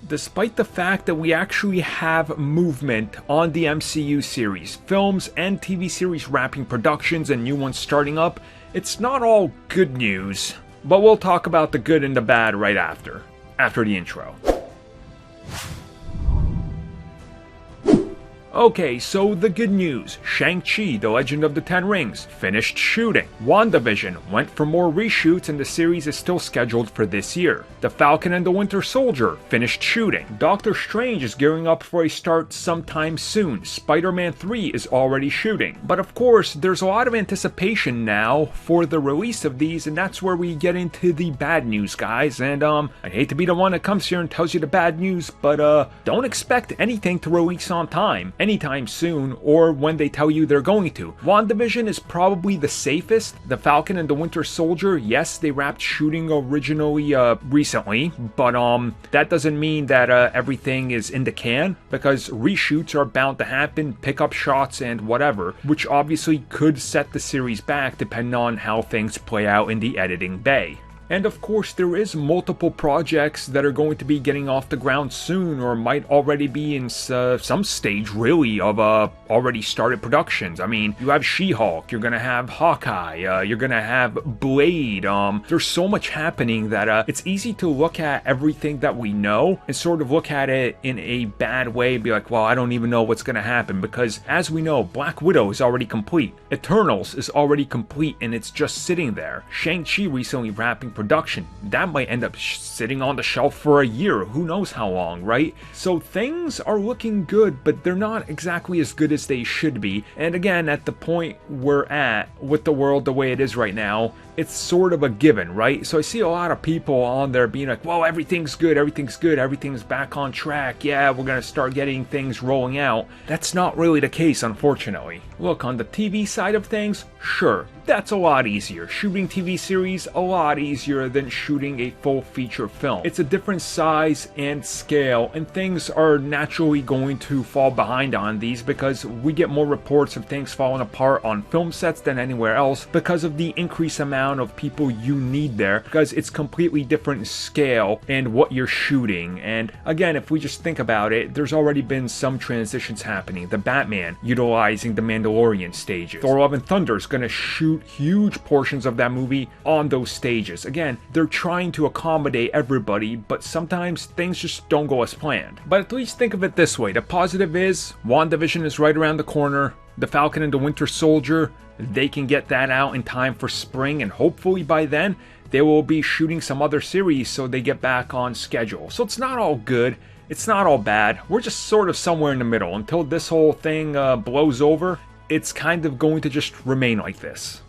Despite the fact that we actually have movement on the MCU series, films and TV series wrapping productions and new ones starting up, it's not all good news. But we'll talk about the good and the bad right after the intro. Okay, so the good news. Shang-Chi, The Legend of the Ten Rings, finished shooting. WandaVision went for more reshoots and the series is still scheduled for this year. The Falcon and the Winter Soldier finished shooting. Doctor Strange is gearing up for a start sometime soon. Spider-Man 3 is already shooting. But of course, there's a lot of anticipation now for the release of these, and that's where we get into the bad news, guys. And I hate to be the one that comes here and tells you the bad news, but don't expect anything to release on time anytime soon, or when they tell you they're going to. WandaVision is probably the safest. The Falcon and the Winter Soldier, yes, they wrapped shooting originally recently, but that doesn't mean that everything is in the can, because reshoots are bound to happen, pickup shots and whatever, which obviously could set the series back depending on how things play out in the editing bay. And of course, there is multiple projects that are going to be getting off the ground soon, or might already be in some stage, really, of already started productions. I mean, you have She-Hulk, you're gonna have Hawkeye, you're gonna have Blade. There's so much happening that it's easy to look at everything that we know and sort of look at it in a bad way, be like, well, I don't even know what's gonna happen, because as we know, Black Widow is already complete. Eternals is already complete and it's just sitting there. Shang-Chi recently wrapping production. That might end up sitting on the shelf for a year, who knows how long, right? So things are looking good, but they're not exactly as good as they should be. And again, at the point we're at with the world the way it is right now, it's sort of a given, right? So I see a lot of people on there being like, well, everything's good, everything's back on track, yeah, we're gonna start getting things rolling out. That's not really the case, unfortunately. Look, on the TV side of things, sure, that's a lot easier. Shooting TV series, a lot easier than shooting a full feature film. It's a different size and scale, and things are naturally going to fall behind on these because we get more reports of things falling apart on film sets than anywhere else because of the increased amount of people you need there, because it's completely different scale and what you're shooting. And again, if we just think about it, there's already been some transitions happening. The Batman utilizing the Mandalorian stages. Thor: Love and Thunder is going to shoot huge portions of that movie on those stages. Again, they're trying to accommodate everybody, but sometimes things just don't go as planned. But at least think of it this way. The positive is WandaVision is right around the corner. The Falcon and the Winter Soldier, they can get that out in time for spring, and hopefully by then they will be shooting some other series so they get back on schedule. So it's not all good, it's not all bad, we're just sort of somewhere in the middle. Until this whole thing blows over, it's kind of going to just remain like this.